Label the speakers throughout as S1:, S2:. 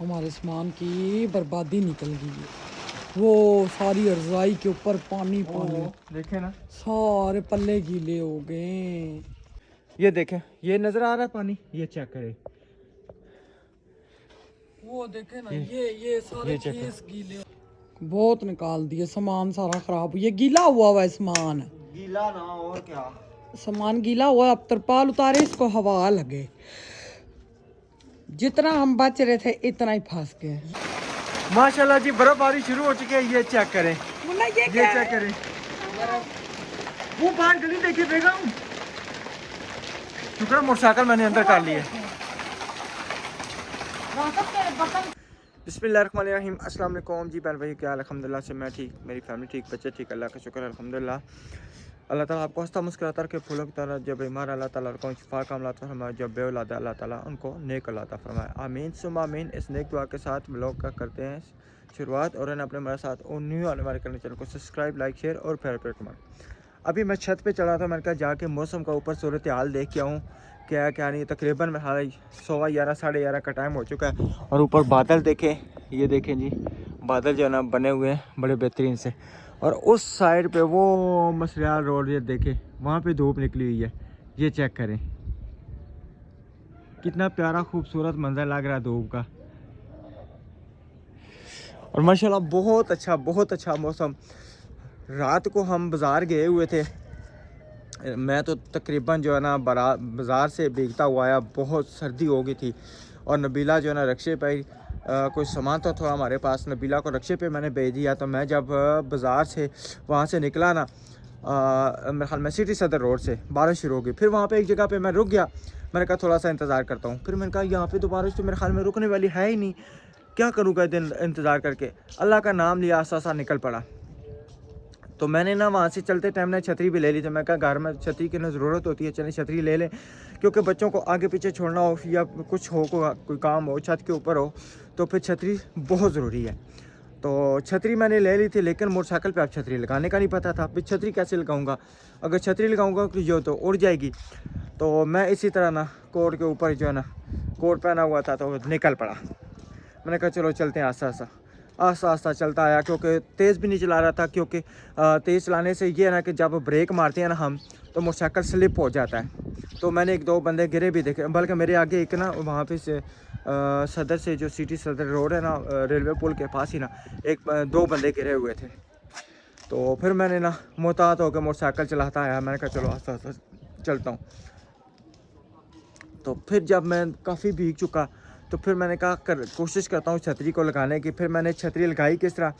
S1: हमारे सामान की बर्बादी निकल गई है। वो सारी रजाई के ऊपर पानी पानी,
S2: देखे ना,
S1: सारे पल्ले गीले हो गए।
S2: ये देखें, ये नजर आ रहा है पानी, ये चेक करें।
S1: वो देखे ना, ये सारे
S2: चेक कर।
S1: केस गीले, बहुत निकाल दिए, सामान सारा खराब। ये गीला हुआ है सामान,
S2: गीला ना और क्या,
S1: सामान गीला हुआ। अब तरपाल उतारे, इसको हवा लगे। जितना हम बच रहे थे इतना ही फंस गए।
S2: माशाल्लाह जी बर्फबारी शुरू हो चुकी है। ये चेक करें,
S1: ये
S2: चेक करें, वो बाहर गली देखिए बेगम। शुक्र मोटरसाइकिल मैंने अंदर कर ली है। बिस्मिल्लाहिर्रहमानिर्रहीम, अस्सलाम वालेकुम जी बहन भाई, क्या हाल? अल्हम्दुलिल्लाह से मैं ठीक, मेरी फैमिली ठीक, बच्चे ठीक, अल्लाह का शुक्र है अल्हम्दुलिल्लाह। अल्लाह ताला आपको हंसता मुस्कुराता रखे, फूलों की तरह। जब बीमार अल्लाह ताला को शिफा कामलाता फरमाए, जब बेऔलाद अल्लाह ताला उनको नेक औलाद फरमाए, आमीन सुम आमीन। इस नेक दुआ के साथ ब्लॉग का करते हैं शुरुआत। और अपने मेरे साथ और न्यू आने वाले करने चैनल को सब्सक्राइब, लाइक, शेयर और फेवरेट कमेंट। अभी मैं छत पे चढ़ा था, मैंने कहा जाके मौसम का ऊपर सूरत हाल देख के आऊँ, क्या क्या नहीं। तकरीबन में 11:15 11:30 का टाइम हो चुका है। और ऊपर बादल देखें, ये देखें जी, बादल जो है ना बने हुए हैं बड़े बेहतरीन से। और उस साइड पे वो मसरियाल रोड, ये देखें, वहाँ पे धूप निकली हुई है। ये चेक करें, कितना प्यारा खूबसूरत मंजर लग रहा है धूप का। और माशाल्लाह बहुत अच्छा मौसम। रात को हम बाज़ार गए हुए थे, मैं तो तकरीबन जो है ना बाज़ार से भीगता हुआ आया, बहुत सर्दी हो गई थी। और नबीला जो है ना रक्शे पे कुछ सामान तो था हमारे पास, नबीला को रक्शे पे मैंने भेज दिया। तो मैं जब बाज़ार से वहाँ से निकला ना, मेरे ख्याल में सिटी सदर रोड से बारिश शुरू हो गई। फिर वहाँ पे एक जगह पे मैं रुक गया, मैंने कहा थोड़ा सा इंतज़ार करता हूँ। फिर मैंने कहा यहाँ पे तो बारिश तो मेरे ख्याल में रुकने वाली है ही नहीं, क्या करूँगा दिन इंतज़ार करके। अल्लाह का नाम लिया, आसा आसा निकल पड़ा। तो मैंने ना वहाँ से चलते टाइम ना छतरी भी ले ली थी। मैं कहा घर में छतरी की ना ज़रूरत होती है, चलें छतरी ले लें, क्योंकि बच्चों को आगे पीछे छोड़ना हो या कुछ हो, कोई काम हो, छत के ऊपर हो, तो फिर छतरी बहुत ज़रूरी है। तो छतरी मैंने ले ली थी, लेकिन मोटरसाइकिल पे अब छतरी लगाने का नहीं पता था। फिर छतरी कैसे लगाऊंगा, अगर छतरी लगाऊंगा तो जो तो उड़ जाएगी। तो मैं इसी तरह ना कोट के ऊपर जो है ना कोट पहना हुआ था, तो निकल पड़ा। मैंने कहा चलो चलते हैं, आस्ता आस्ता चलता आया, क्योंकि तेज़ भी नहीं चला रहा था। क्योंकि तेज़ चलाने से ये है ना कि जब ब्रेक मारते हैं ना हम, तो मोटरसाइकिल स्लिप हो जाता है। तो मैंने एक दो बंदे गिरे भी देखे, बल्कि मेरे आगे एक ना वहाँ पे से सदर से जो सिटी सदर रोड है ना, रेलवे पुल के पास ही ना दो बंदे गिरे हुए थे। तो फिर मैंने ना मोहतात होकर मोटरसाइकिल चलाता आया, मैंने कहा चलो आस्ता आस्ता चलता हूँ। तो फिर जब मैं काफ़ी भीग चुका, तो फिर मैंने कहा कोशिश करता हूँ छतरी को लगाने की। फिर मैंने छतरी लगाई किस तरह,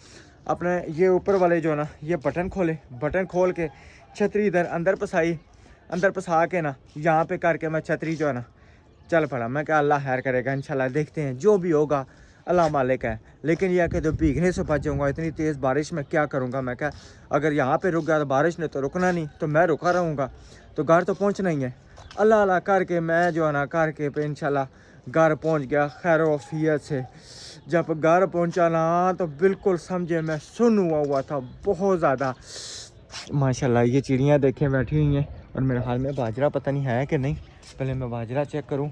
S2: अपने ये ऊपर वाले जो है ना ये बटन खोले, बटन खोल के छतरी इधर अंदर फंसाई, अंदर फंसा के ना यहाँ पे करके मैं छतरी जो है ना चल पड़ा। मैं क्या अल्लाह खैर करेगा, इंशाल्लाह देखते हैं, जो भी होगा अल्लाह मालिक है। लेकिन यह कि तो भीगने से बच जाऊँगा, इतनी तेज़ बारिश में क्या करूँगा। मैं क्या, अगर यहाँ पे रुक गया तो बारिश ने तो रुकना नहीं, तो मैं रुका रहूँगा, तो घर तो पहुँचना ही है। अल्लाह अल्लाह करके मैं जो है ना करके पे इंशाल्लाह घर पहुँच गया खैर वफियत से। जब घर पहुँचा ना, तो बिल्कुल समझे मैं सुन हुआ था बहुत ज़्यादा। माशाल्लाह ये चिड़ियाँ देखें बैठी हुई हैं। और मेरे हाल में बाजरा पता नहीं है कि नहीं, पहले मैं बाजरा चेक करूं।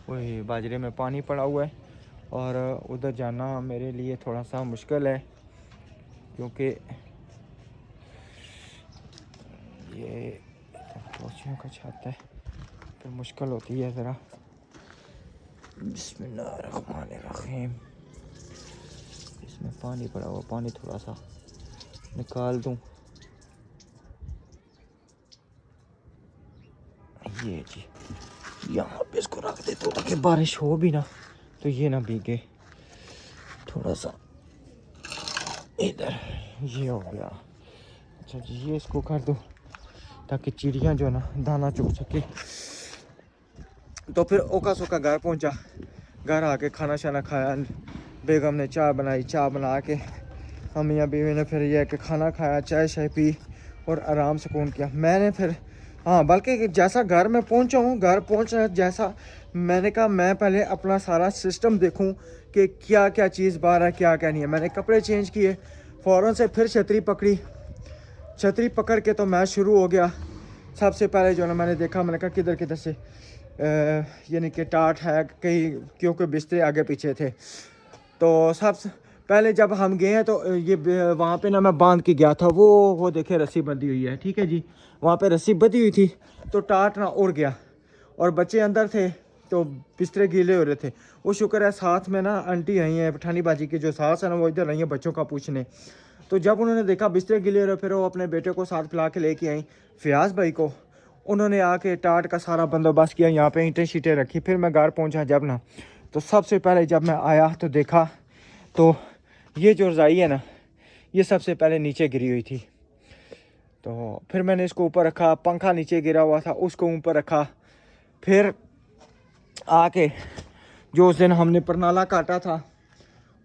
S2: वही बाजरे में पानी पड़ा हुआ है, और उधर जाना मेरे लिए थोड़ा सा मुश्किल है, क्योंकि ये पौछियों का छत है, फिर मुश्किल होती है ज़रा। बिस्मिल्लाहिर्रहमानिर्रहीम। इसमें पानी पड़ा हुआ, पानी थोड़ा सा निकाल दूं। ये जी यहाँ पे इसको रख देता हूँ, ताकि बारिश हो भी ना तो ये ना भीगे। थोड़ा सा इधर ये हो गया। अच्छा जी, ये इसको कर दो ताकि चिड़ियाँ जो है ना दाना चुग सके। तो फिर ओका सोका घर पहुंचा, घर आके खाना शाना खाया, बेगम ने चाय बनाई, चाय बना के हम मियाँ बीवी ने फिर यह कि खाना खाया, चाय शाय पी और आराम सुकून किया। मैंने फिर हाँ, बल्कि जैसा घर में पहुंचा हूँ, घर पहुंचा जैसा मैंने कहा मैं पहले अपना सारा सिस्टम देखूं कि क्या क्या चीज़ बाहर है, क्या क्या नहीं है। मैंने कपड़े चेंज किए, फ़ौरन से फिर छतरी पकड़ी, छतरी पकड़ के तो मैं शुरू हो गया। सबसे पहले जो है ना मैंने देखा, मैंने कहा किधर किधर से यानी कि टाट है कहीं, क्योंकि बिस्तरे आगे पीछे थे। तो सबसे पहले जब हम गए हैं तो ये वहाँ पे ना मैं बांध के गया था, वो देखे रस्सी बंधी हुई है, ठीक है जी, वहाँ पे रस्सी बंधी हुई थी तो टाट ना उड़ गया और बच्चे अंदर थे तो बिस्तरे गीले हो रहे थे। वो शुक्र है साथ में ना आंटी आई हैं पठानी बाजी की जो सास है ना, वो इधर आई हैं बच्चों का पूछने। तो जब उन्होंने देखा बिस्तरे गिले हो रहे, फिर वो अपने बेटे को साथ पिला के लेके आई फयाज भाई को। उन्होंने आके टाट का सारा बंदोबस्त किया, यहाँ पे ईंटें शीटें रखी। फिर मैं घर पहुँचा जब ना, तो सबसे पहले जब मैं आया तो देखा तो ये जो रज़ाई है ना, ये सबसे पहले नीचे गिरी हुई थी। तो फिर मैंने इसको ऊपर रखा, पंखा नीचे गिरा हुआ था उसको ऊपर रखा। फिर आके जो उस दिन हमने परनाला काटा था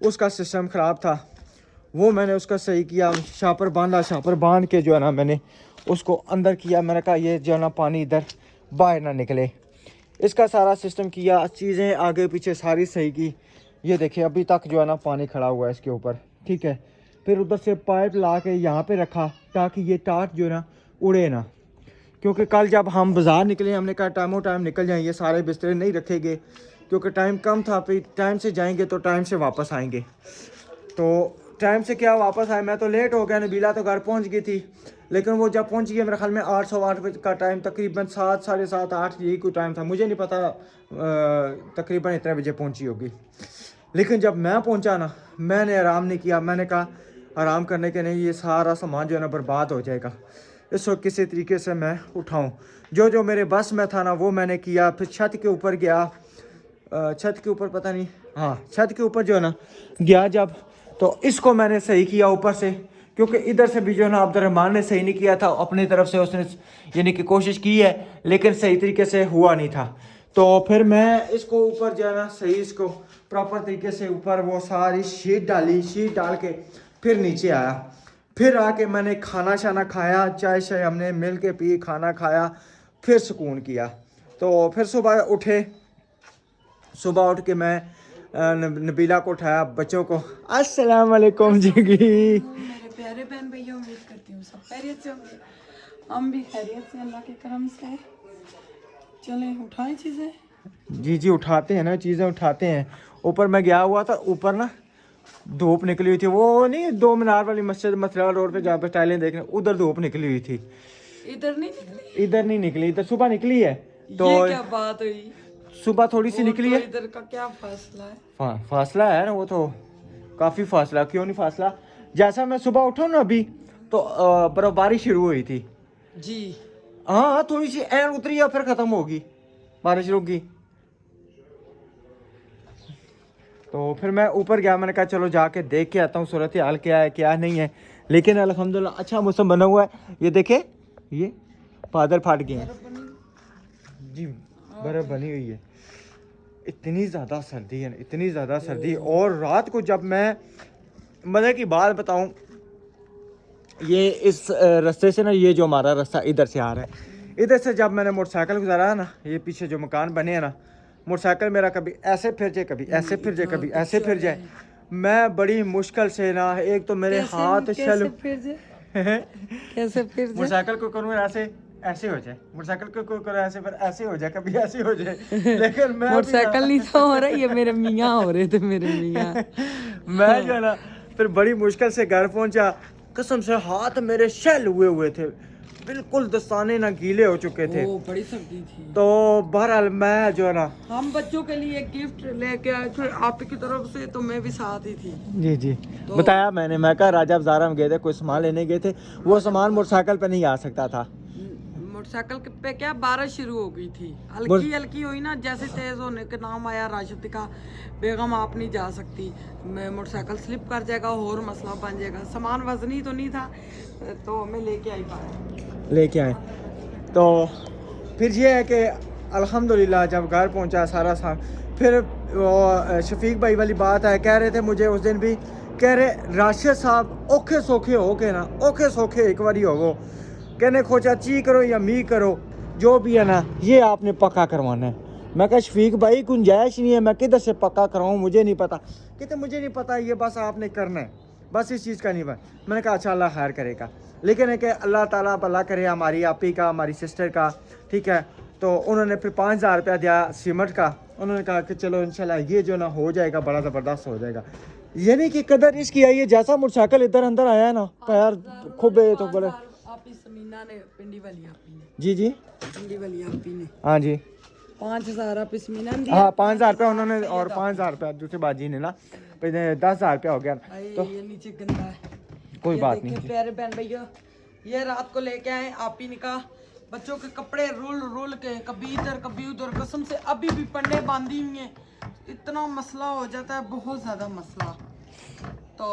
S2: उसका सिस्टम ख़राब था, वो मैंने उसका सही किया, शापर बांधा, शापर बांध के जो है ना मैंने उसको अंदर किया। मैंने कहा ये जो है ना पानी इधर बाहर ना निकले, इसका सारा सिस्टम किया, चीज़ें आगे पीछे सारी सही की। ये देखिए अभी तक जो है ना पानी खड़ा हुआ है इसके ऊपर, ठीक है। फिर उधर से पाइप ला के यहाँ पे रखा ताकि ये टाट जो है ना उड़े ना, क्योंकि कल जब हम बाज़ार निकले हमने कहा टाइमों टाइम निकल जाएंगे, सारे बिस्तरे नहीं रखेंगे क्योंकि टाइम कम था। फिर टाइम से जाएंगे तो टाइम से वापस आएंगे। तो टाइम से क्या वापस आए, मैं तो लेट हो गया, नबीला तो घर पहुंच गई थी, लेकिन वो जब पहुंच गई मेरे ख्याल में 8:08 बजे का टाइम, तकरीबन 7, साढ़े 7, 8 यही कोई टाइम था, मुझे नहीं पता तकरीबन इतने बजे पहुंची होगी। लेकिन जब मैं पहुंचा ना, मैंने आराम नहीं किया। मैंने कहा आराम करने के नहीं, ये सारा सामान जो है ना बर्बाद हो जाएगा, इसको किसी तरीके से मैं उठाऊँ। जो जो मेरे बस में था ना वो मैंने किया। फिर छत के ऊपर गया, छत के ऊपर पता नहीं, हाँ छत के ऊपर जो है ना गया जब, तो इसको मैंने सही किया ऊपर से, क्योंकि इधर से भी जो है ना अब्दुर्रहमान ने सही नहीं किया था, अपनी तरफ से उसने यानी कि कोशिश की है लेकिन सही तरीके से हुआ नहीं था। तो फिर मैं इसको ऊपर जो है ना सही इसको प्रॉपर तरीके से ऊपर वो सारी शीट डाली, शीट डाल के फिर नीचे आया। फिर आके मैंने खाना शाना खाया, चाय शाय हमने मिल के पी, खाना खाया, फिर सुकून किया। तो फिर सुबह उठे, सुबह उठ के मैं नबीला को उठाया, बच्चों को अस्सलाम वालेकुम जी।
S3: मेरे प्यारे बहन भैया, उम्मीद करती हूँ सब खैरियत से होंगे, हम भी खैरियत से अल्लाह के करम से। चलें उठाएं चीज़ें।
S2: जी जी उठाते हैं ना, चीज़ें उठाते हैं। ऊपर मैं गया हुआ था, ऊपर ना धूप निकली हुई थी, वो नहीं 2 मीनार वाली मस्जिद मथुरा रोड पे जहाँ पे टाइलें देखने, उधर धूप निकली हुई थी।
S3: इधर नहीं निकली,
S2: इधर नहीं निकली, इधर सुबह निकली है। तो
S3: ये क्या बात हुई,
S2: सुबह थोड़ी सी निकली है।
S3: इधर का क्या फासला है?
S2: फासला है ना, वो तो काफ़ी फासला, क्यों नहीं फासला। जैसा मैं सुबह उठा ना अभी तो बर्फबारी शुरू हुई थी
S3: जी।
S2: हाँ, थोड़ी सी ऐन उतरी है फिर ख़त्म होगी, बारिश रुकी। तो फिर मैं ऊपर गया, मैंने कहा चलो जाके देख के आता हूँ सूरत हाल क्या है क्या नहीं है। लेकिन अल्हम्दुलिल्लाह अच्छा मौसम बना हुआ है। ये देखे, ये बादल फाट गए हैं जी, बर्फ़ बनी हुई है। इतनी ज़्यादा सर्दी है, इतनी ज़्यादा सर्दी। और रात को जब मैं मज़े की बात बताऊं, ये इस रास्ते से ना, ये जो हमारा रास्ता इधर से आ रहा है, इधर से जब मैंने मोटरसाइकिल गुजारा है ना, ये पीछे जो मकान बने हैं ना, मोटरसाइकिल मेरा कभी ऐसे फिर जाए, कभी ऐसे फिर जाए, कभी ऐसे फिर जाए। मैं बड़ी मुश्किल से ना, एक तो मेरे हाथ
S3: कैसे फिर जाए, कैसे फिर जाए,
S2: मोटरसाइकिल को करूँ ऐसे, ऐसे हो जाए, मोटरसाइकिल को करो ऐसे, फिर ऐसे हो जाए, कभी ऐसे हो जाए। लेकिन मैं
S3: मोटरसाइकिल नहीं था हो रहा, ये मेरे मियाँ हो रहे थे, मेरे मियाँ।
S2: मैं जो है ना फिर बड़ी मुश्किल से घर पहुंचा, कसम से हाथ मेरे शैल हुए थे, बिल्कुल दस्ताने ना गीले हो चुके थे।
S3: ओ, बड़ी सर्दी थी।
S2: तो बहरहाल मैं जो है ना,
S3: हम बच्चों के लिए गिफ्ट लेके आए थे आपकी तरफ से, तो मैं भी साथ ही थी।
S2: जी जी बताया मैंने, मैं कहा राजा बाजार हम गए थे, कोई सामान लेने गए थे, वो सामान मोटरसाइकिल पे नहीं आ सकता था।
S3: मोटरसाइकिल पे क्या बारिश शुरू हो गई थी, हल्की हल्की हुई ना, जैसे तेज होने के नाम आया राशिका बेगम आप नहीं जा सकती, मोटरसाइकिल स्लिप कर जाएगा और मसला बन जाएगा। सामान वजनी तो नहीं था तो मैं लेके आई पाया,
S2: लेके आए। तो फिर ये है कि अल्हम्दुलिल्लाह जब घर पहुंचा सारा फिर वो शफीक भाई वाली बात है, कह रहे थे मुझे उस दिन भी, कह रहे राशिद साहब औखे सौखे हो के ना, औखे सौखे एक बारी हो, कहने खोचा ची करो या मी करो, जो भी है ना ये आपने पक्का करवाना है। मैं कहा शफीक भाई गुंजाइश नहीं है, मैं किधर से पक्का करवाऊँ, मुझे नहीं पता। कहते मुझे नहीं पता, ये बस आपने करना है, बस इस चीज़ का नहीं बस। मैंने कहा अच्छा अल्लाह खैर करेगा, लेकिन है कि अल्लाह ताला भला करे हमारी आपी का, हमारी सिस्टर का, ठीक है। तो उन्होंने फिर 5,000 रुपया दिया सीमेंट का। उन्होंने कहा कि चलो इंशाल्लाह ये जो ना हो जाएगा, बड़ा ज़बरदस्त हो जाएगा। यानी कि कदर इसकी आई है, जैसा मोटरसाइकिल इधर अंदर आया है ना, पैर खूब है तो बड़े।
S3: आप इस मीना ने पिंडी वाली आपी ने
S2: जी जी
S3: पिंडी वाली आपी ने
S2: हाँ जी
S3: 5,000 आप इस मीना ने दिया।
S2: हाँ 5,000 रुपया उन्होंने और 5,000 रुपया दूसरी बाजी ने ना, फिर 10,000 रुपया हो गया।
S3: तो ये नीचे गंदा है,
S2: कोई
S3: ये
S2: बात
S3: देखिए
S2: नहीं।
S3: प्यारे बहन भैया, ये रात को लेके आए आप ही निकाह, बच्चों के कपड़े रुल के कभी इधर कभी उधर, कसम से अभी भी पन्ने बांधी हुई हैं। इतना मसला हो जाता है, बहुत ज्यादा मसला। तो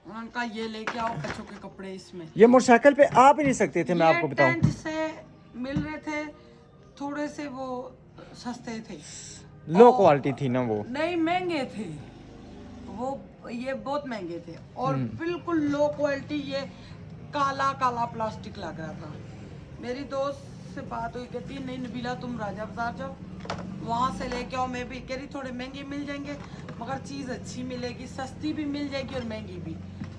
S3: उनका ये लेके आओ बच्चों के कपड़े इसमें।
S2: ये मोटरसाइकिल पे आ भी नहीं सकते थे, मैं आपको बताऊं।
S3: टेंट से मिल रहे थे, थोड़े से वो सस्ते थे,
S2: लो क्वालिटी थी ना वो।
S3: नहीं महंगे थे वो, ये बहुत महंगे थे और बिल्कुल लो क्वालिटी। ये काला काला प्लास्टिक लग रहा था। मेरी दोस्त से बात हुई, कहती नहीं नबीला तुम राजा बाजार जाओ, वहाँ से लेके आओ। मैं भी कह रही थोड़े महंगे मिल जाएंगे मगर चीज़ अच्छी मिलेगी, सस्ती भी मिल जाएगी और महंगी भी।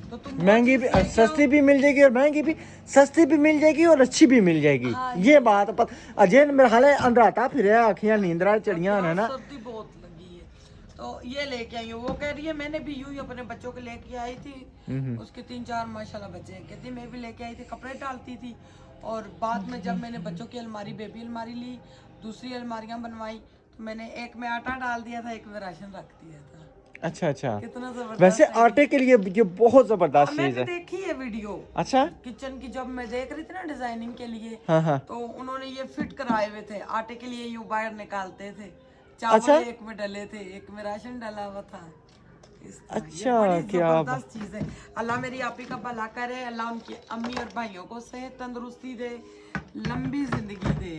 S3: तो तुम
S2: महंगी भी, सस्ती भी मिल जाएगी और महंगी भी, सस्ती भी मिल जाएगी और अच्छी भी मिल जाएगी।
S3: हाँ,
S2: ये बात पर अजय मेरे हाल अंदर आता फिर आखियां नींदरा चढ़िया है ना।
S3: सर्दी बहुत लगी है तो ये लेके आई हूँ। वो कह रही है मैंने भी यूं ही अपने बच्चों के लेके आई थी, उसके 3-4 माशाल्लाह बच्चे हैं। कहती मैं भी लेके आई थी, कपड़े डालती थी। और बाद में जब मैंने बच्चों की अलमारी, बेबी अलमारी ली, दूसरी अलमारियां बनवाई, तो मैंने एक में आटा डाल दिया था, एक में राशन रख दिया था।
S2: अच्छा अच्छा,
S3: कितना जबरदस्त।
S2: वैसे आटे के लिए ये बहुत जबरदस्त चीज
S3: मैंने
S2: है।
S3: देखी है वीडियो
S2: अच्छा
S3: किचन की, जब मैं देख रही थी ना डिजाइनिंग के लिए,
S2: हाँ हाँ
S3: तो उन्होंने ये फिट कराए हुए थे। आटे के लिए ये बाहर निकालते थे, चावल एक में डले थे, एक में राशन डला हुआ था। इस तरह।
S2: अच्छा,
S3: ये बड़ी
S2: क्या
S3: जबरदस्त चीज है। अल्लाह मेरी आपी का भला करे, अल्लाह उनकी अम्मी और भाइयों को सेहत तंदुरुस्ती दे, लंबी जिंदगी दे,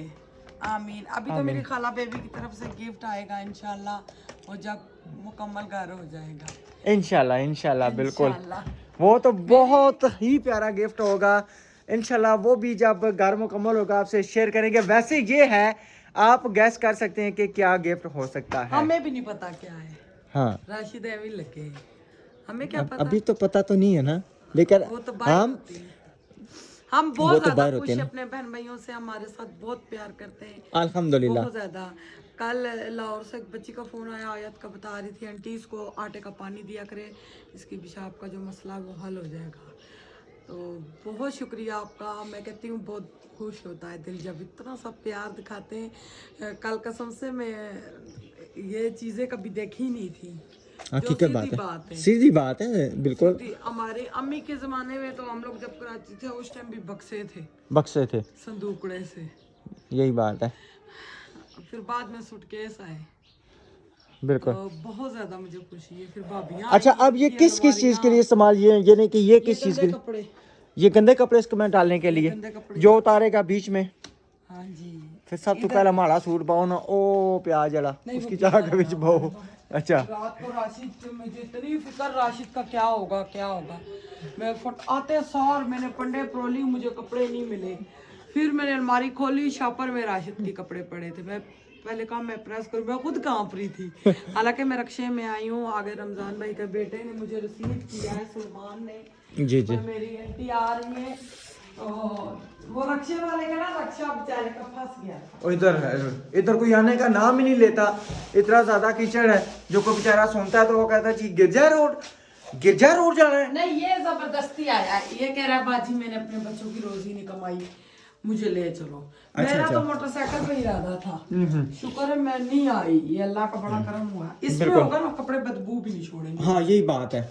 S3: आमीन। अभी तो मेरी खाला बेबी की तरफ से गिफ्ट आएगा इंशाल्लाह, और जब मुकम्मल घर हो जाएगा
S2: इंशाल्लाह इंशाल्लाह बिल्कुल।
S3: इंशाल्लाह।
S2: वो तो बहुत ही प्यारा गिफ्ट होगा इंशाल्लाह। वो भी जब घर मुकम्मल होगा आपसे शेयर करेंगे। वैसे ये है, आप गैस कर सकते हैं कि क्या गिफ्ट हो सकता है।
S3: हमें भी नहीं पता क्या है।
S2: हाँ
S3: राशिद अभी लगे हैं। हमें क्या पता,
S2: अभी तो पता तो नहीं है ना, लेकिन
S3: वो तो बाहर
S2: हम
S3: होती है। हम
S2: वो
S3: बहुत
S2: तो बाहर
S3: ज्यादा
S2: होते
S3: खुश
S2: हैं
S3: अपने बहन भाइयों से, हमारे साथ बहुत प्यार करते हैं
S2: अल्हम्दुलिल्लाह।
S3: बहुत ज्यादा। कल लाहौर से एक बच्ची का फोन आया, आयत का बता रही थी आंटी इसको आटे का पानी दिया करे, इसकी पेशाब का जो मसला है वो हल हो जाएगा। तो बहुत शुक्रिया आपका। मैं कहती हूँ बहुत खुश होता है दिल जब इतना सब प्यार दिखाते हैं। कल कसम से मैं ये चीज़ें कभी देखी ही नहीं थी।
S2: हकीकत बात है, सीधी बात है बिल्कुल।
S3: हमारे अम्मी के ज़माने में तो हम लोग जब कराची थे उस टाइम भी बक्से थे,
S2: बक्से थे,
S3: संदूकड़े से।
S2: यही बात है
S3: फिर बाद में सूटकेस आए,
S2: बिल्कुल।
S3: तो बहुत ज़्यादा मुझे खुशी है। फिर भाभियाँ
S2: अच्छा, अब ये किस किस चीज़ के लिए इस्तेमाल, ये नहीं कि ये किस चीज़ के लिए?
S3: कपड़े,
S2: ये गंदे कपड़े इसको मैं डालने के लिए
S3: गंदे कपड़े।
S2: जो उतारेगा बीच में,
S3: हाँ जी।
S2: फिर सब तो पहला माड़ा सूट पाओ ना, ओ प्याज जला उसकी चाह के बीच पाओ। अच्छा,
S3: रात को राशिद, मुझे इतनी फिक्र राशिद का क्या होगा क्या होगा। मैं आते सार मैंने पंडे परोली, मुझे कपड़े नहीं मिले। फिर मैंने अलमारी खोली, शापर में राशिद के कपड़े पड़े थे। मैं पहले कहा मैं प्रेस करूँ, मैं खुद कांप रही थी। हालांकि मैं रक्षे में आई हूँ, आगे रमजान भाई के बेटे ने मुझे रिसीव किया है, सलमान ने।
S2: जी जी।
S3: मेरी आंटी आ रही है, वो रक्षे वाले का ना रक्षा बेचारे का फंस गया था।
S2: इधर कोई आने का नाम ही नहीं लेता, इतना ज्यादा कीचड़ है। जो कोई बेचारा सुनता है तो वो कहता है जी गिरजा रोड जाना है।
S3: नहीं, ये जबरदस्ती आया, ये कह रहा है बाजी मैंने अपने बच्चों की रोजी नहीं कमाई, मुझे ले चलो। मेरा तो मोटरसाइकिल पे इरादा था, शुक्र है मैं नहीं आई, ये अल्लाह का बड़ा करम हुआ। इसमें होगा ना कपड़े बदबू भी नहीं छोड़ेंगे।
S2: हाँ यही बात है।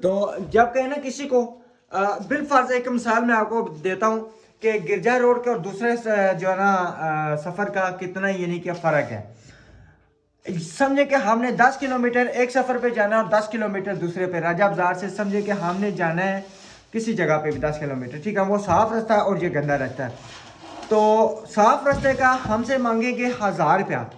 S2: तो जब कहे ना किसी को, बिलफर्ज एक मिसाल मैं आपको देता हूँ कि गिरजा रोड के और दूसरे जो है ना सफर का कितना यानी कि फर्क है। समझे कि हमने 10 किलोमीटर एक सफर पे जाना है और 10 किलोमीटर दूसरे पे। राजा बाजार से समझे कि हमने जाना है किसी जगह पे भी 10 किलोमीटर, ठीक है, वो साफ रास्ता है और ये गंदा रास्ता है। तो साफ रास्ते का हमसे मांगेंगे 1000 रुपया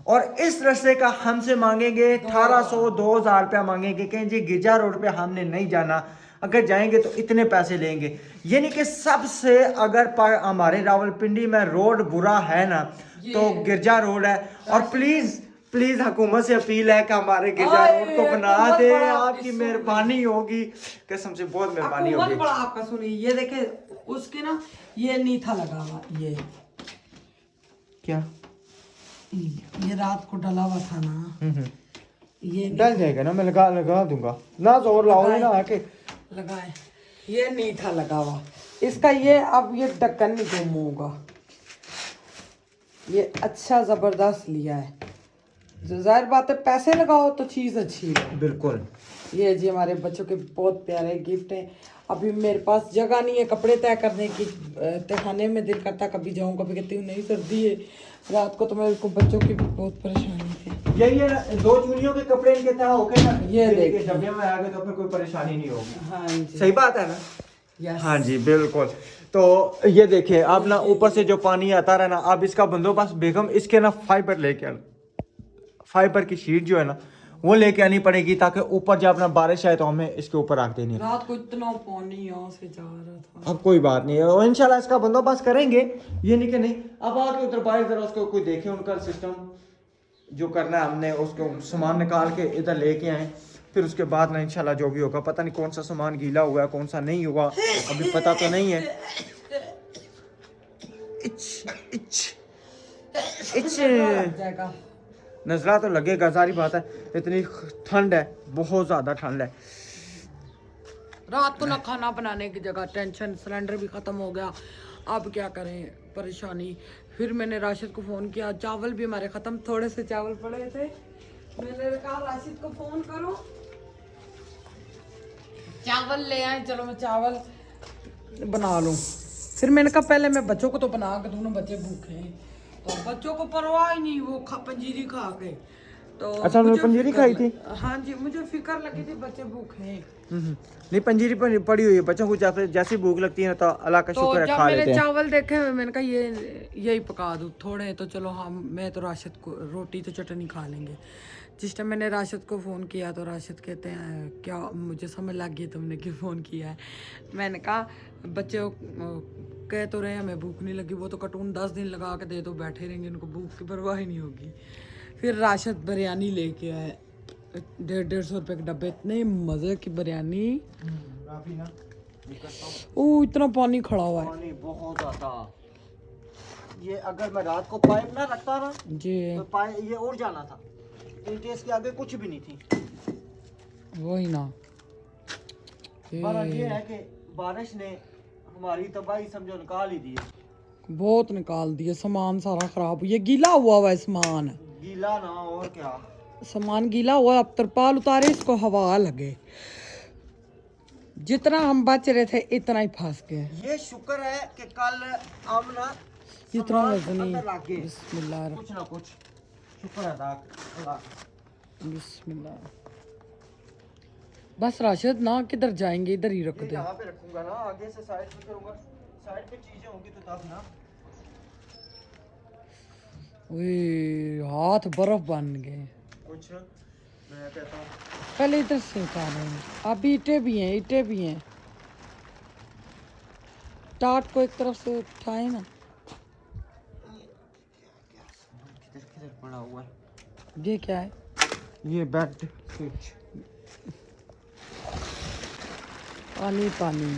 S2: और इस रास्ते का हमसे मांगेंगे 1800-2000 रुपया मांगेंगे। कहें जी गिरजा रोड पे हमने नहीं जाना, अगर जाएंगे तो इतने पैसे लेंगे। यानी कि सबसे अगर हमारे रावलपिंडी में रोड बुरा है ना तो गिरजा रोड है। और प्लीज हुकूमत से अपील है कि हमारे गिरजा रोड को बना दे, आपकी मेहरबानी होगी, कसम से बहुत मेहरबानी होगी।
S3: बड़ा आपका सुनिए, ये देखे उसके ना ये नहीं था लगा हुआ,
S2: क्या?
S3: ये रात को डला हुआ था ना, ये
S2: डल जाएगा ना, मैं लगा दूंगा ना, जोर लाओ ना आके।
S3: लगाए, ये नहीं था लगा हुआ इसका। ये अब ये ढक्कन नहीं गुम होगा, ये अच्छा जबरदस्त लिया है। जाहिर बात है पैसे लगाओ तो चीज अच्छी है।
S2: बिल्कुल।
S3: ये जी हमारे बच्चों के बहुत प्यारे गिफ्ट हैं। अभी मेरे पास जगह नहीं है कपड़े तय करने की, तहखाने में दिल करता कभी जाऊं कभी कहती हूँ नहीं सर्दी है। रात को तो मेरे को बच्चों की भी बहुत परेशानी थी।
S2: ये 2 चुनियों के कपड़े इनके तय होके ना,
S3: ये देखिए
S2: डब्बे में आ गए तो फिर कोई परेशानी नहीं होगी।
S3: हाँ जी,
S2: सही बात है ना?
S3: यस।
S2: हाँ जी बिल्कुल। तो ये देखिए अब ना ऊपर से जो पानी आता रहा ना, अब इसका बंदोबस्त बेगम इसके ना फाइबर लेके आना, फाइबर की शीट जो है ना वो लेके आनी पड़ेगी, ताकि ऊपर जब ना बारिश आए तो हमें इसके ऊपर रख देनी है।
S3: रात को इतना पानी यहाँ से जा रहा था।
S2: अब कोई बात नहीं है, और इंशाल्लाह इसका बंदोबस्त करेंगे, ये नहीं कि नहीं। अब आके उधर बाहर जरा उसको कोई देखे, उनका सिस्टम जो करना है हमने उसको सामान निकाल के इधर लेके आए, फिर उसके बाद ना इंशाल्लाह जो भी होगा, पता नहीं कौन सा सामान गीला हुआ है कौन सा नहीं हुआ अभी पता तो नहीं है।
S3: जाएगा
S2: नजरा तो लगेगा, सारी बात है, इतनी ठंड है, बहुत ज्यादा ठंड है।
S3: रात को ना खाना बनाने की जगह टेंशन, सिलेंडर भी खत्म हो गया, अब क्या करें, परेशानी। फिर मैंने राशिद को फोन किया, चावल भी हमारे खत्म, थोड़े से चावल पड़े थे, मैंने कहा राशिद को फोन करो चावल ले आए, चलो मैं चावल बना लूं। फिर मैंने कहा पहले मैं बच्चों को तो बना के, दोनों बच्चे भूखे हैं, तो बच्चों को परवाह ही नहीं, वो पंजीरी खा के। तो
S2: अच्छा, उन्होंने
S3: मुझे
S2: पंजीरी
S3: फिक्र
S2: खाई थी?
S3: हाँ जी, मुझे फिक्र लगी थी बच्चे भूखे हैं।
S2: नहीं, पंजीरी पड़ी हुई है, बच्चों को जैसी भूख लगती है ना तो अल्लाह का
S3: तो
S2: शुक्र है
S3: जब
S2: खा
S3: मैंने
S2: लेते हैं।
S3: चावल देखे हुए मैंने कहा यही पका दूँ थोड़े, तो चलो हम, मैं तो राशिद को रोटी तो चटनी खा लेंगे। जिस टाइम मैंने राशिद को फ़ोन किया तो राशिद कहते हैं क्या, मुझे समझ लग गई तुमने क्यों फ़ोन किया है। मैंने कहा बच्चे कह तो रहे हैं हमें भूख नहीं लगी, वो तो कार्टून 10 दिन लगा के दे दो बैठे रहेंगे, उनको भूख की परवाह ही नहीं होगी। फिर राशिद बिरयानी लेके आए, 150 रुपये के डब्बे, इतने मज़े की बिरयानी। ओ इतना पानी खड़ा हुआ है,
S2: पानी बहुत ज्यादा। ये अगर मैं रात को पाइप ना रखता ना
S3: जी
S2: तो पाइप ये उड़ जाना था, इसके आगे कुछ भी नहीं थी।
S3: वही ना।
S2: बहरहाल ये है कि बारिश ने हमारी तबाही समझो निकाल ही दी है।
S3: बहुत निकाल दिए, सामान सारा खराब, ये गीला हुआ है सामान,
S2: गीला ना और क्या,
S3: सामान गीला हुआ। अब तरपाल उतारे इसको हवा लगे, जितना हम बच रहे थे इतना ही फंस गए।
S2: ये शुक्र है कि कल हम ना
S3: इतना
S2: सामान
S3: वजनी,
S2: अंदर ला के
S3: बिस्मिल्लाह
S2: कुछ ना कुछ शुक्र अदा अल्लाह।
S3: बिस्मिल्लाह। बस राशिद ना किधर जाएंगे, इधर ही रख
S2: ये
S3: दे।
S2: यहाँ पे रखूंगा ना, आगे से साइड पे करूंगा, साइड पे चीजें होंगी तो तब ना।
S3: ओए हाथ बर्फ बन गए।
S2: कुछ मैं कहता हूँ
S3: पहले इधर से उतारे, अभी ईंटें भी हैं, ईंटें भी हैं। टाट को एक तरफ से उठाए ना।
S2: किधर किधर पड़ा हुआ है।
S3: ये क्या है?
S2: ये बेड स्विच,
S3: पानी पानी।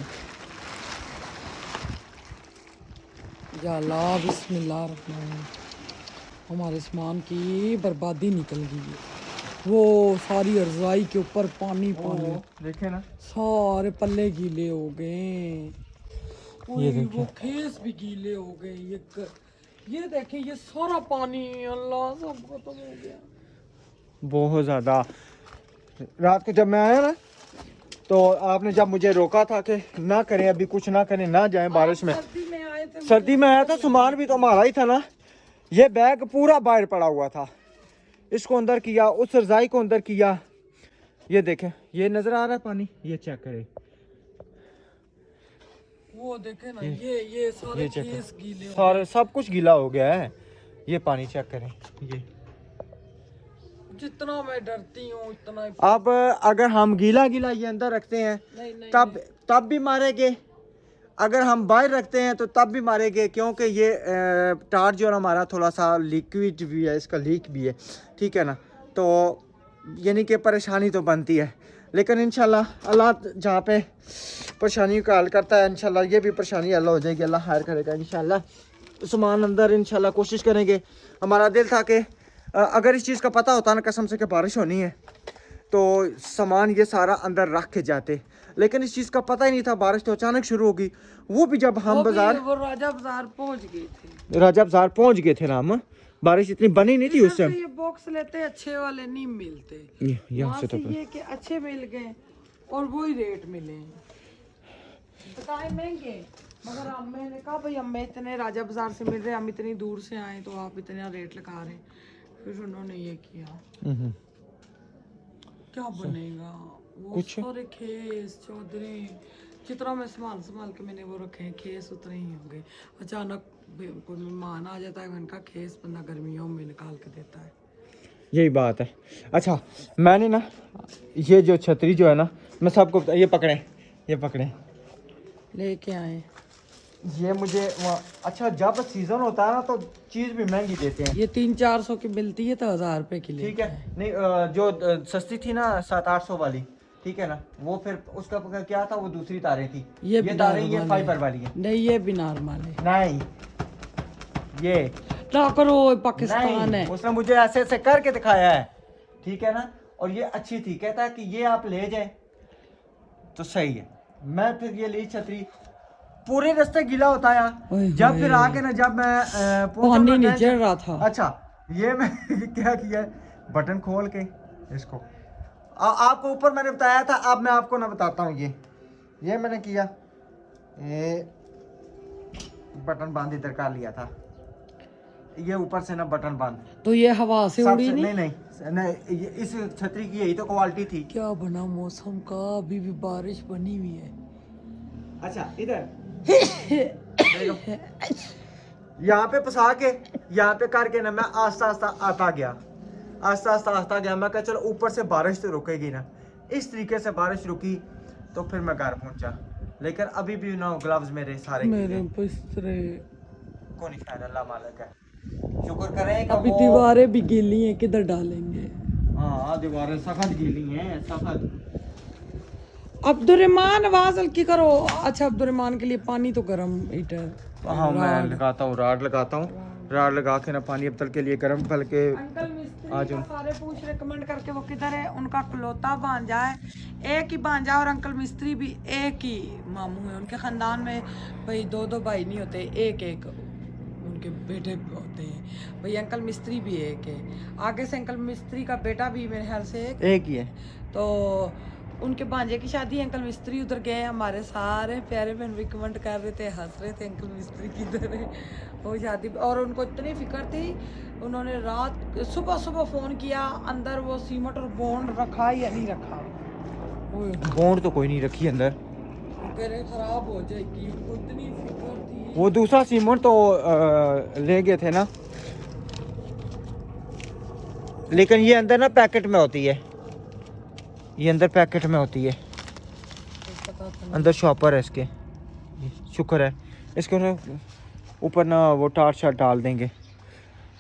S3: या अल्लाह बिस्मिल्लाह रहमान रहीम। हमारे सामान की बर्बादी निकल गई है, वो सारी रजाई के ऊपर पानी पानी,
S2: देखे ना
S3: सारे पल्ले गीले हो गए।
S2: ये
S3: वो खेस भी गीले हो गए। ये देखें, ये सारा पानी अल्लाह सब खत्म हो गया।
S2: बहुत ज़्यादा। रात को जब मैं आया ना तो आपने जब मुझे रोका था कि ना करें, अभी कुछ ना करें, ना जाएं बारिश में।
S3: सर्दी में आए थे,
S2: सर्दी में आया था, सामान भी तो हमारा ही था ना। ये बैग पूरा बाहर पड़ा हुआ था, इसको अंदर किया, उस रजाई को अंदर किया। ये देखें, ये नजर आ रहा है पानी, ये चेक करें,
S3: वो देखे ना, ये सारे
S2: ये चेक
S3: खेस गीले हो
S2: सारे सब कुछ गीला हो गया है। ये पानी चेक करें, ये
S3: जितना मैं डरती हूँ उतना ही।
S2: अब अगर हम गीला गीला ये अंदर रखते हैं
S3: नहीं नहीं
S2: तब भी मारेंगे, अगर हम बाहर रखते हैं तो तब भी मारेंगे, क्योंकि ये टार जो है हमारा थोड़ा सा लिक्विड भी है, इसका लीक भी है, ठीक है ना। तो यानी कि परेशानी तो बनती है। लेकिन इंशाल्लाह अल्लाह जहाँ पे परेशानी का हल करता है इंशाल्लाह ये भी परेशानी हल हो जाएगी, अल्लाह खैर करेगा इंशाल्लाह। सामान अंदर इंशाल्लाह कोशिश करेंगे। हमारा दिल था कि अगर इस चीज़ का पता होता ना कसम से कि बारिश होनी है तो सामान ये सारा अंदर रख के जाते, लेकिन इस चीज़ का पता ही नहीं था, बारिश तो अचानक शुरू होगी। वो भी जब हम बाजार
S3: वो राजा बाजार पहुंच गए थे,
S2: राजा बाजार पहुंच गए थे ना हम, बारिश इतनी बनी नहीं थी उस टाइम।
S3: ये बॉक्स लेते अच्छे वाले नहीं मिलते,
S2: यहाँ से तो
S3: ये कि अच्छे मिल गए और वही रेट मिले, बताए महंगे। मगर मैंने कहा भाई हमें इतने राजा बाजार से मिल रहे, हम इतनी दूर से आए तो आप इतना रेट लगा रहे, फिर उन्होंने ये किया। क्या बनेगा वो सारे खेस चौधरी जितना मैं संभाल के मैंने वो रखे हैं, खेस उतने ही हो गए। अचानक कोई मेहमान आ जाता है, उनका खेस बंदा गर्मियों में निकाल के देता है,
S2: यही बात है। अच्छा मैंने ना ये जो छतरी जो है ना मैं सबको ये पकड़े
S3: लेके आए।
S2: ये मुझे अच्छा जब सीजन होता है ना तो चीज़ भी महंगी देते हैं।
S3: ये 300-400 की मिलती है तो 1000 रुपए की
S2: ठीक है, नहीं जो सस्ती थी ना 700-800 वाली, ठीक है ना, वो फिर उसका क्या था, वो दूसरी तारें थी। ये तारें ये फाइबर वाली है।
S3: नहीं ये भी नॉर्मल है।
S2: नहीं ये
S3: ना करो, पाकिस्तान है।
S2: उसने मुझे ऐसे ऐसे करके दिखाया है, ठीक है ना, और ये अच्छी थी, कहता है कि ये आप ले जाए तो सही है। मैं फिर ये ली छतरी, पूरे रास्ते गीला होता है। जब फिर आके ना जब मैं
S3: पानी नहीं चढ़ रहा था।
S2: अच्छा ये मैं क्या किया, बटन खोल के इसको आपको ऊपर मैंने बताया था, अब मैं आपको ना बताता हूँ। ये मैंने किया, ये बटन बंद इधर कर लिया था, ये ऊपर से ना बटन बंद,
S3: तो ये हवा से उड़ी नहीं?
S2: नहीं इस छतरी की यही तो क्वालिटी थी।
S3: क्या बना मौसम का, अभी भी बारिश बनी हुई है।
S2: अच्छा इधर यहाँ पे फंसा के यहाँ पे करके ना मैं आस्ता आस्ता आता गया। मैं कहा चलो ऊपर से बारिश तो रुकेगी ना, इस तरीके से बारिश रुकी तो फिर मैं घर पहुंचा। लेकिन अभी भी ना ग्लव्स मेरे सारे
S3: बिस्तरे
S2: को नहीं खाया, अल्लाह मालिक है, शुक्र करें कि
S3: अभी दीवारें भी गीली हैं, किधर डालेंगे?
S2: हाँ दीवारें सख्त गीली हैं, सख्त।
S3: अब्दुर्रहमान आवाज हल्की करो। अच्छा अब्दुर्रहमान के लिए पानी तो गर्म हीटर।
S2: हाँ मैं लगाता हूँ, राड लगा के ना पानी अब्दुल के लिए गर्म, बल्कि
S3: अंकल मिस्त्री का सारे पूछ रहे कमेंट करके वो किधर है, उनका कलौता भांजा है, एक ही भांजा, और अंकल मिस्त्री भी एक ही मामू है। उनके खानदान में भाई दो भाई नहीं होते, एक उनके बेटे होते हैं भाई। अंकल मिस्त्री भी एक है, आगे से अंकल मिस्त्री का बेटा भी मेरे ख्याल से एक ही है। तो उनके भांजे की शादी, अंकल मिस्त्री उधर गए। हमारे सारे प्यारे बहन भी कमेंट कर रहे थे, हंस रहे थे अंकल मिस्त्री किधर है, वो शादी। और उनको इतनी फिक्र थी, उन्होंने रात सुबह फ़ोन किया, अंदर वो सीमेंट और बॉन्ड रखा या नहीं रखा।
S2: बॉन्ड तो कोई नहीं रखी अंदर,
S3: कह रहे खराब हो जाएगी, इतनी फिक्र थी।
S2: वो दूसरा सीमेंट तो ले गए थे ना, लेकिन ये अंदर ना पैकेट में होती है, ये अंदर पैकेट में होती है, अंदर शॉपर है इसके। शुक्र है इसको ना ऊपर ना वो टार शार डाल देंगे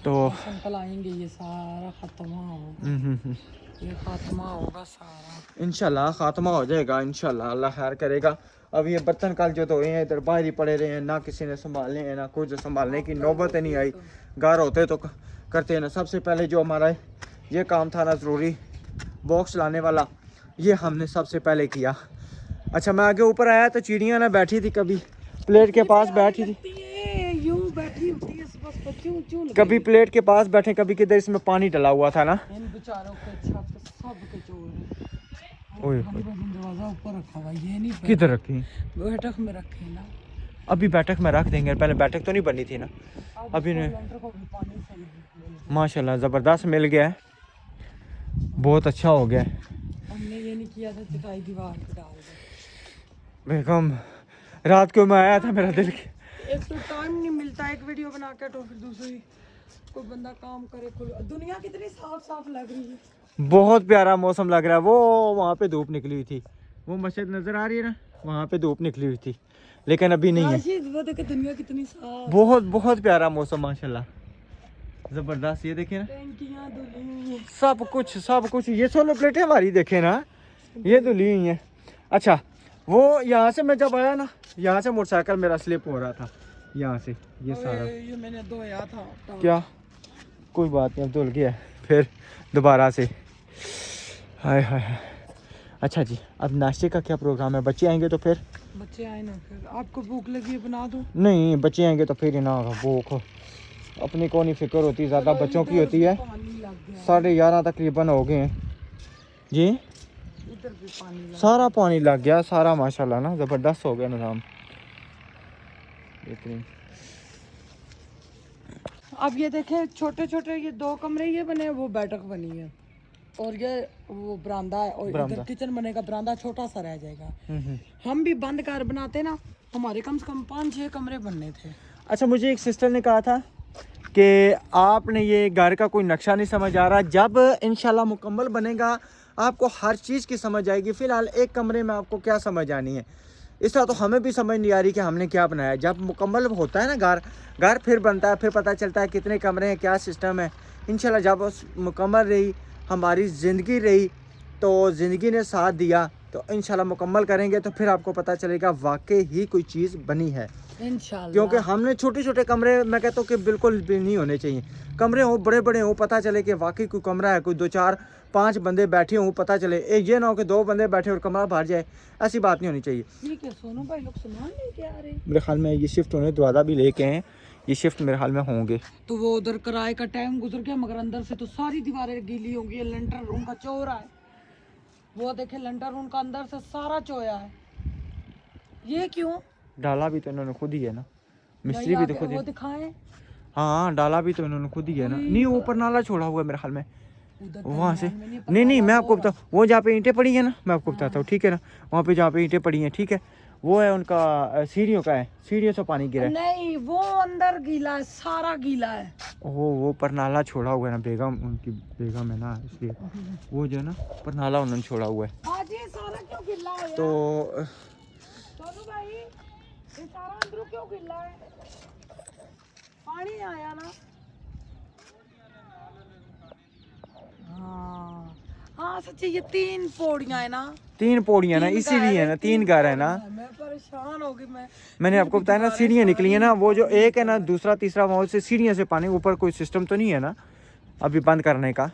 S2: तो
S3: अंकल आएंगे, ये सारा खत्म होगा, ये खात्मा होगा सारा,
S2: इंशाल्लाह खात्मा हो जाएगा इंशाल्लाह, अल्लाह खैर करेगा। अब ये बर्तन कल जो धोए हैं इधर बाहर ही पड़े रहे हैं, ना किसी ने संभालने हैं, ना कुछ संभालने की नौबत नहीं आई। घर होते तो करते हैं ना। सबसे पहले जो हमारा ये काम था ना ज़रूरी, बॉक्स लाने वाला, ये हमने सबसे पहले किया। अच्छा मैं आगे ऊपर आया तो चिड़िया ना बैठी थी, कभी प्लेट के पास बैठी थी, कभी प्लेट के पास बैठे, कभी किधर इसमें पानी डला हुआ था ना।
S3: इन बेचारों के छत सब के चोर दरवाजा ऊपर रखा हुआ, ये नहीं
S2: किधर रखी?
S3: बैठक में रखे ना,
S2: अभी बैठक में रख देंगे, पहले बैठक तो नहीं बनी थी ना। अभी ने माशाल्लाह ज़बरदस्त मिल गया है, बहुत अच्छा हो गया है।
S3: हमने ये नहीं किया था, चटाई दीवार पे डाल दी।
S2: बेगम रात को मैं आया था, मेरा दिल
S3: एक तो टाइम नहीं मिलता एक वीडियो बना के, तो फिर दूसरी कोई बंदा काम करे। दुनिया कितनी साफ लग रही है,
S2: बहुत प्यारा मौसम लग रहा है। वो वहाँ पे धूप निकली हुई थी, वो मस्जिद नज़र आ रही है ना, वहाँ पे धूप निकली हुई थी, लेकिन अभी नहीं है।
S3: दुनिया कितनी साफ,
S2: बहुत प्यारा मौसम माशाल्लाह, ज़बरदस्त। ये देखे ना,
S3: टंकियां धुली,
S2: सब कुछ ये सोलर प्लेटें हमारी देखे ना, ये तो ली हुई है। अच्छा वो यहाँ से मैं जब आया ना, यहाँ से मोटरसाइकिल मेरा स्लिप हो रहा था यहाँ से, ये सारा।
S3: ये मैंने धोया था।
S2: क्या, कोई बात नहीं, अब धुल गया फिर दोबारा से। हाय हाय हाय। अच्छा जी, अब नाश्ते का क्या प्रोग्राम है? बच्चे आएंगे तो फिर?
S3: बच्चे आए ना फिर आपको भूख लगी है बना दूं?
S2: नहीं, बच्चे आएंगे तो फिर ना भूख अपनी को नहीं फिक्र होती, ज़्यादा बच्चों की होती है। 11:30 तकरीबन हो गए हैं जी।
S3: इधर भी पानी लग
S2: सारा पानी लग गया, सारा माशाल्लाह ना ज़बरदस्त हो गया निज़ाम, बेहतरीन।
S3: अब ये देखें छोटे छोटे ये 2 कमरे ये बने हैं, वो बैठक बनी है और ये वो बरामदा है और इधर किचन बनेगा, बरामदा छोटा सा रह जाएगा। हम भी बंद कार बनाते ना, हमारे कम से कम 5-6 कमरे बनने थे।
S2: अच्छा, मुझे एक सिस्टर ने कहा था कि आपने ये घर का कोई नक्शा नहीं समझ आ रहा, जब इंशाल्लाह मुकम्मल बनेगा आपको हर चीज़ की समझ आएगी। फ़िलहाल एक कमरे में आपको क्या समझ आनी है, इस तरह तो हमें भी समझ नहीं आ रही कि हमने क्या बनाया। जब मुकम्मल होता है ना घर फिर बनता है, फिर पता चलता है कितने कमरे हैं, क्या सिस्टम है। इंशाल्लाह जब उस मुकम्मल रही हमारी ज़िंदगी रही तो ज़िंदगी ने साथ दिया तो इंशाल्लाह मुकम्मल करेंगे तो फिर आपको पता चलेगा वाकई ही कोई चीज़ बनी है
S3: इंशाल्लाह।
S2: क्योंकि हमने छोटे छोटे कमरे, मैं कहता हूँ कि बिल्कुल भी नहीं होने चाहिए। कमरे हो बड़े बड़े हो, पता चले कि वाकई कोई कमरा है, कोई 2-4-5 बंदे बैठे हों, पता चले। एक ये ना हो कि 2 बंदे बैठे और कमरा भर जाए, ऐसी बात नहीं होनी चाहिए।
S3: ठीक है, सोनू भाई लोग सामान लेके आ रहे हैं।
S2: मेरे ख्याल में ये शिफ्ट होने दरवाज़ा भी लेके हैं, ये शिफ्ट मेरे ख्याल में होंगे।
S3: तो वो उधर किराए का टाइम गुजर गया, मगर अंदर से तो सारी दीवारें गीली होंगी। ये लंटर उनका चौरा है, वो देखे लंटर उनका अंदर से सारा चोया है। ये क्यों?
S2: डाला भी तो इन्होंने खुद ही है ना, मिस्त्री भी तो खुद ही।
S3: वो दिखाएं।
S2: हाँ, डाला भी तो इन्होंने खुद ही है ना। नहीं, ऊपर नाला छोड़ा हुआ है मेरे ख्याल में
S3: उधर
S2: वहाँ से।
S3: नहीं,
S2: नहीं मैं आपको बताऊँ, वो जहाँ पे ईंटें पड़ी है ना, मैं आपको बताता हूँ, ठीक है ना, वहाँ पे जहाँ पे ईंटें पड़ी हैं, ठीक है, वो है उनका सीढ़ियों का है, सीढ़ियों से पानी गिरा है।
S3: नहीं, वो अंदर गीला है, सारा गीला है।
S2: वो ऊपर नाला छोड़ा हुआ है ना, बेगम उनकी बेगम है ना, इसलिए वो जो है ना ऊपर नाला उन्होंने छोड़ा हुआ है।
S3: आज ये सारा क्यों गिला है?
S2: तो
S3: सोनू भाई, ये सारा अंदर क्यों गिला है? पानी आया ना। हाँ हाँ, सच्ची ये 3 पौड़ियां है ना।
S2: 3 पौड़ियाँ ना, इसीलिए है ना, 3 घर है ना।
S3: मैं परेशान हो गई।
S2: मैंने आपको बताया ना, सीढ़ियाँ निकली है ना, वो जो एक है ना, दूसरा तीसरा वहाँ से सीढ़ियाँ से पानी, ऊपर कोई सिस्टम तो नहीं है ना अभी बंद करने का।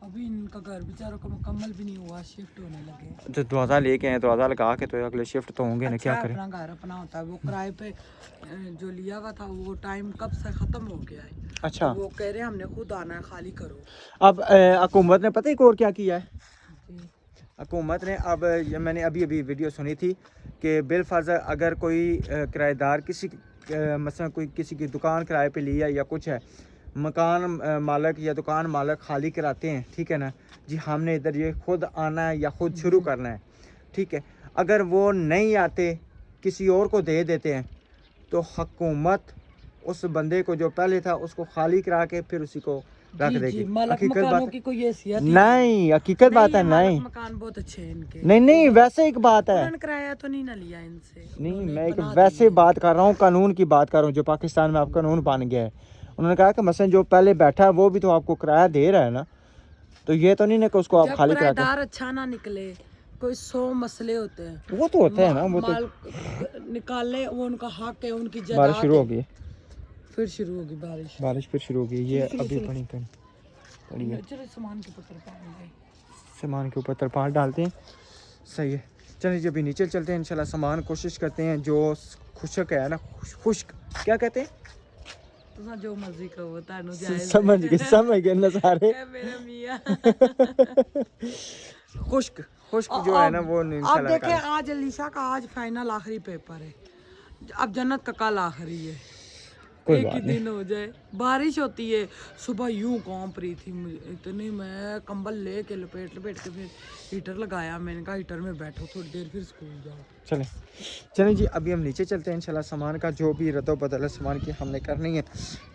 S3: अभी इनका घर बेचारों का मुकम्मल भी नहीं हुआ, शिफ्ट होने लगे।
S2: तो दरवाज़ा लेके आए, दरवाज़ा लगा के तो अगले शिफ्ट तो होंगे ना, क्या करें।
S3: अपना घर अपना होता है। वो किराए पे जो लिया हुआ था वो टाइम कब से ख़त्म हो गया है।
S2: अच्छा,
S3: वो कह रहे हैं हमने खुद आना है, खाली करो।
S2: अब हुकूमत ने पता ही और क्या किया है। हुकूमत ने अब मैंने अभी वीडियो सुनी थी कि बिलफर्ज अगर कोई किराएदार किसी मसलन कोई किसी की दुकान किराए पे लिया या कुछ है, मकान मालिक या दुकान मालिक खाली कराते हैं, ठीक है ना जी, हमने इधर ये खुद आना है या खुद शुरू करना है, ठीक है। अगर वो नहीं आते, किसी और को दे देते हैं, तो हुकूमत उस बंदे को जो पहले था उसको खाली करा के फिर उसी को रख देगी। हकीकत बात
S3: की कोई हैसियत
S2: नहीं, हकीकत बात है। नहीं
S3: मकान बहुत अच्छे हैं इनके।
S2: नहीं वैसे एक बात है,
S3: किराया तो नहीं ना लिया इनसे।
S2: नहीं मैं एक वैसे बात कर रहा हूँ, कानून की बात कर रहा हूँ, जो पाकिस्तान में आप कानून बन गया है। उन्होंने कहा कि मसलन जो पहले बैठा है वो भी तो आपको किराया दे रहा है ना, तो ये तो नहीं ना कि उसको आप खाली करा के।
S3: अच्छा ना निकले, कोई 100 मसले होते हैं।
S2: वो तो होता है ना, वो तो
S3: निकालने, वो उनका हक है, उनकी जगह।
S2: बारिश शुरू हो गई,
S3: फिर शुरू होगी बारिश
S2: फिर शुरू हो गई। ये अभी पड़ी है,
S3: चलो सामान के ऊपर
S2: सामान के ऊपर तरपाल डालते हैं, सही है। चलिए जब नीचे चलते हैं इंशाल्लाह, सामान कोशिश करते हैं जो खुश्क है ना, खुश्क क्या कहते हैं,
S3: जो मर्जी का होता है,
S2: समझ गए ना सारे।
S3: मेरा मियां
S2: खुश्क जो है ना वो
S3: अब देखें, आज अलीशा का आज फाइनल आखिरी पेपर है। अब जन्नत का कल आखिरी है, एक ही दिन हो जाए। बारिश होती है, सुबह यूं कांप रही थी मुझे इतनी, मैं कंबल लेके लपेट के फिर हीटर लगाया। मैंने कहा हीटर में बैठो थोड़ी देर, फिर स्कूल जाओ।
S2: चलें जी, अभी हम नीचे चलते हैं इंशाल्लाह। सामान का जो भी रद्द बदल सामान की हमने करनी है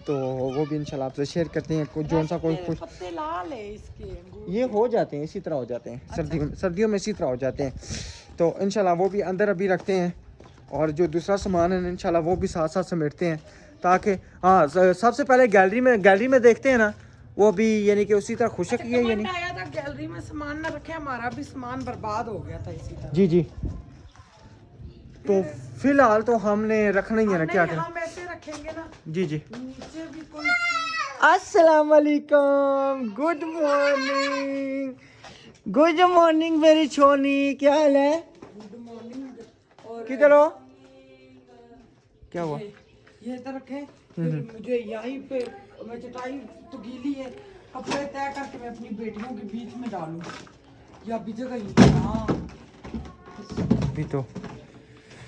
S2: तो वो भी इंशाल्लाह आपसे शेयर करते हैं। कुछ जो सा कोई कुछ
S3: पत्ते लाल है इसके,
S2: ये हो जाते हैं, इसी तरह हो जाते हैं, सर्दियों में इसी तरह हो जाते हैं। तो इंशाल्लाह वो भी अंदर अभी रखते हैं, और जो दूसरा सामान है इंशाल्लाह वो भी साथ साथ समेटते हैं, ताकि हाँ सबसे पहले गैलरी में देखते हैं ना, वो भी यानी कि उसी तरह खुशक ही है यानी।
S3: आया था गैलरी में सामान ना रखे, हमारा भी सामान बर्बाद हो गया था इसी तरह।
S2: जी जी। तो फिलहाल तो हमने रखना ही है ना, क्या करें।
S3: हम ऐसे रखेंगे ना,
S2: जी जी।
S3: नीचे भी कोई
S2: अस्सलाम वालेकुम, गुड मॉर्निंग, गुड मॉर्निंग मेरी छोनी, क्या हाल है?
S3: Good morning. और
S2: किधर हो? क्या हुआ?
S3: ये इधर रखे, फिर मुझे यहीं पे मैं चटाई तो गीली है, कपड़े तय करके मैं अपनी बेटियों के बीच में डालूं या अभी जगह ही हाँ
S2: भी तो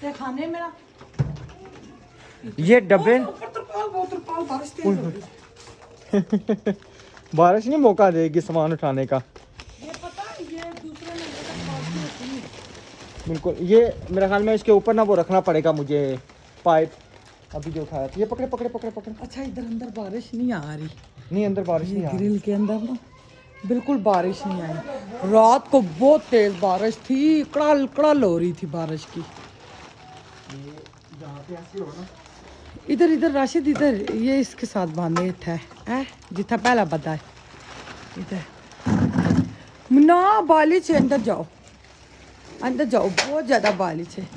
S3: ते खाने में ना
S2: ये डब्बे
S3: ऊपर तरपाल बहुत तरपाल बारिश तेज हो गई।
S2: बारिश नहीं मौका देगी सामान उठाने का।
S3: ये पता है ये दूसरे नंबर का फालतू होती है।
S2: बिल्कुल, ये मेरे ख्याल में इसके ऊपर ना वो रखना पड़ेगा मुझे, पाइप अभी जो उठाया था। ये पकड़े पकड़े पकड़े पकड़े।
S3: अच्छा इधर अंदर बारिश नहीं आ रही,
S2: नहीं अंदर बारिश
S3: ये
S2: नहीं आ रही।
S3: ग्रिल के अंदर ना बिल्कुल बारिश नहीं आई। रात को बहुत तेज बारिश थी, कड़ाल कड़ाल हो रही थी बारिश की।
S2: जहाँ पे ऐसी हो ना,
S3: इधर इधर राशिद इधर, ये इसके साथ बांधे थे है जितना पहला बता है इधर ना बालिश है। अंदर जाओ अंदर जाओ, बहुत ज्यादा बालिश है।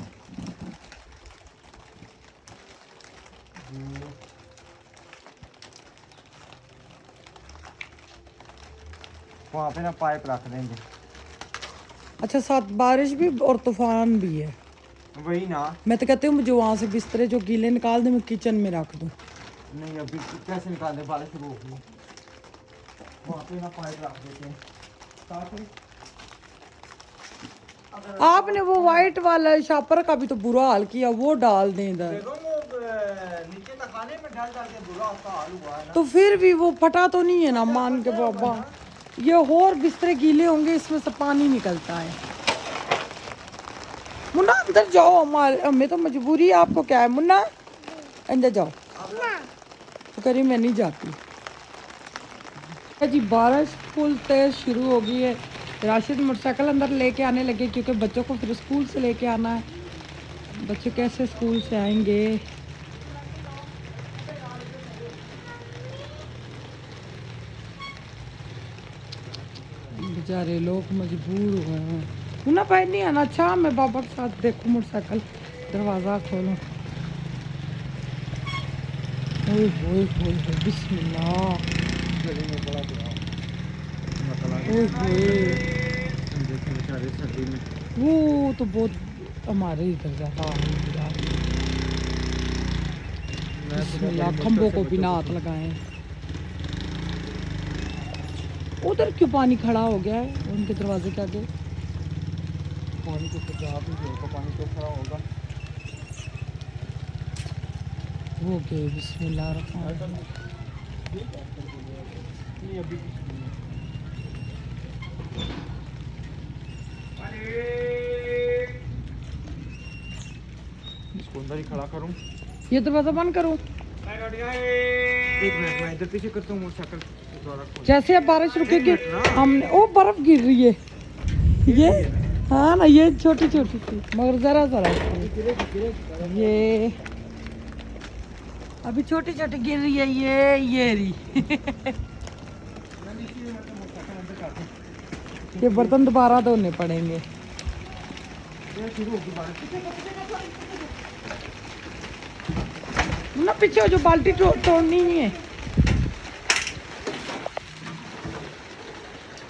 S2: वहाँ पे ना पाइप रख देंगे।
S3: अच्छा साथ बारिश भी और तूफान भी है।
S2: वही ना।
S3: मैं तो कहती हूँ मुझे वहाँ से बिस्तरे जो गीले निकाल दे, मैं किचन में रख दूँ।
S2: नहीं अभी कैसे निकाल दे, बारिश शुरू हो गई। वहाँ पे ना पाइप रख देते हैं ताकि
S3: आपने वो वाइट वाला शापर का भी तो बुरा हाल किया, वो डाल दें इधर।
S2: देखो वो नीचे तखाने में डाल डाल के बुरा उसका हाल हुआ है ना।
S3: तो फिर भी वो फटा तो नहीं है ना, मान के बाबा ये और बिस्तरे गीले होंगे, इसमें से पानी निकलता है। मुन्ना अंदर जाओ, हमारे हमें तो मजबूरी है, आपको क्या है मुन्ना अंदर जाओ। तो करी मैं नहीं जाती जी, बारिश फुल तेज शुरू हो गई है। राशिद मोटरसाइकिल अंदर लेके आने लगे क्योंकि बच्चों को फिर स्कूल से लेके आना है। बच्चे कैसे स्कूल से आएंगे? बेचारे लोग मजबूर हो गए हैं। मुन्ना भाई नहीं आना। अच्छा मैं बाबा के साथ देखूं मोटरसाइकिल, दरवाज़ा खोलो। ओए होए होए होए, बिस्मिल्लाह। ओए होए,
S2: देखें बेचारे सर्दी में।
S3: वो तो बहुत हमारे इधर ज़्यादा हो रहा है। बिस्मिल्लाह, खंभों को बिना हाथ लगाए। उधर क्यों पानी खड़ा हो गया है उनके दरवाजे के आगे?
S2: पानी तो फिर जहाँ भी होगा पानी तो खड़ा होगा।
S3: वो गए बिस्मिल्लाह रहमान रहीम।
S2: नहीं अभी इसको अंदर ही खड़ा करूं।
S3: ये दरवाज़ा बंद करूं?
S2: एक मिनट मैं इधर पीछे करता हूँ मोटरसाइकिल द्वारा खोल।
S3: जैसे अब बारिश रुकेगी हमने ओ बर्फ गिर रही है ये, हाँ ना ये छोटी छोटी थी मगर जरा जरा ये अभी छोटी छोटी गिर रही है। ये रही ये बर्तन दोबारा धोने पड़ेंगे। ना पीछे जो बाल्टी तोड़नी नहीं है।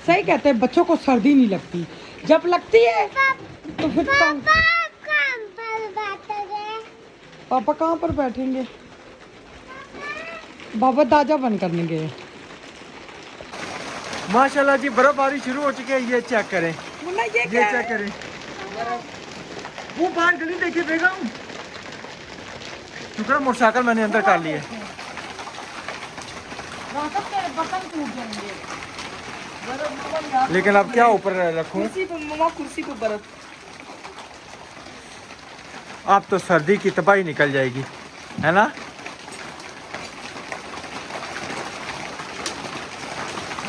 S3: सही कहते हैं बच्चों को सर्दी नहीं लगती, जब लगती है तो फिर पापा कहाँ पर बैठेंगे? बाबा दाजा बंद करने गए।
S2: माशाल्लाह जी बर्फबारी शुरू हो चुकी है। ये चेक करें,
S3: मुन्ना ये
S2: ये चेक करें। वो बाहर गली देखिए बेगम। शुक्र मोटरसाइकिल मैंने अंदर कर ली है।
S3: बर्तन टूट जाएंगे।
S2: लेकिन अब क्या ऊपर रखूं?
S3: कुर्सी पे बर्फ।
S2: अब तो सर्दी की तबाही निकल जाएगी, है ना?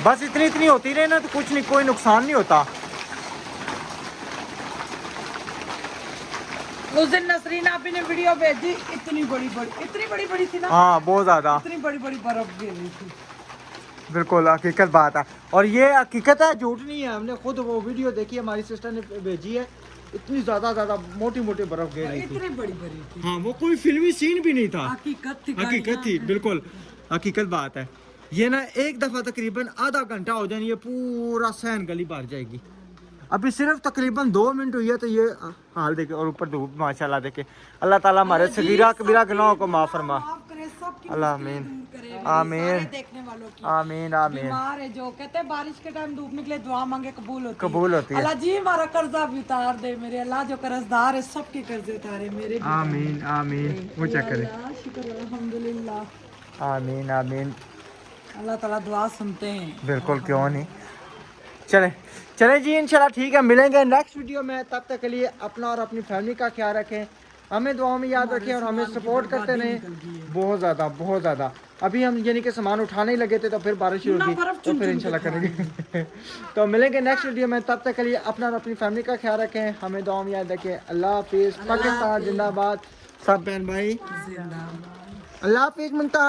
S2: बस इतनी इतनी होती रहे ना तो कुछ नहीं, कोई नुकसान नहीं होता।
S3: उस दिन नसरीन आपी ने वीडियो भेजी, इतनी बड़ी बड़ी थी ना।
S2: हाँ बहुत ज्यादा।
S3: इतनी बड़ी बड़ी बर्फ गिर रही थी।
S2: बिल्कुल हकीकत बात है, और ये हकीकत है, झूठ नहीं है। हमने खुद वो वीडियो देखी, हमारी सिस्टर ने भेजी है, इतनी ज़्यादा मोटी मोटी बर्फ गिर रही थी।
S3: इतनी बड़ी बड़ी थी।
S2: हाँ, वो कोई फिल्मी सीन भी नहीं था,
S3: हकीकत थी।
S2: हकीकत थी, बिल्कुल हकीकत बात है। ये ना एक दफ़ा तकरीबन आधा घंटा हो जाए, ये पूरा सहन गली भर जाएगी। अभी सिर्फ तकरीबन 2 मिनट हुई है तो ये हाल देखे, और ऊपर धूप माशाल्लाह देखे। अल्लाह ताला हमारे सगीरा कबीरा गुनाहों को माफ़ फरमा। अल्लाह आमीन आमीन
S3: देखने वालों की
S2: आमीन आमीन।
S3: बीमार है जो कहते हैं बारिश के टाइम धूप निकले दुआ मांगे कबूल होती है।
S2: कबूल होती है।
S3: अल्लाह जी हमारा कर्जा भी उतार दे मेरे अल्लाह, जो कर्जदार है सबके कर्जे उतारे मेरे भी।
S2: आमीन आमीन, ऊंचा करे।
S3: अल्लाह शुक्र है, अल्हम्दुलिल्लाह।
S2: आमीन आमीन,
S3: अल्लाह ताला दुआ सुनते हैं।
S2: बिल्कुल, क्यों नहीं। चले जी, इंशाल्लाह ठीक है, मिलेंगे नेक्स्ट वीडियो में। तब तक के लिए अपना और अपनी फैमिली का ख्याल रखें, हमें दुआओं में याद रखें और हमें सपोर्ट करते रहें। बहुत ज़्यादा अभी हम यानी कि सामान उठाने ही लगे थे तो फिर बारिश शुरू की, तो फिर इंशाल्लाह करेंगे। तो मिलेंगे नेक्स्ट वीडियो में, तब तक के लिए अपना और अपनी फैमिली का ख्याल रखें, हमें दुआओं में याद रखें। अल्लाह हाफिज़, पाकिस्तान जिंदाबाद, सब बहन भाई, अल्लाह हाफिज़ मुंता।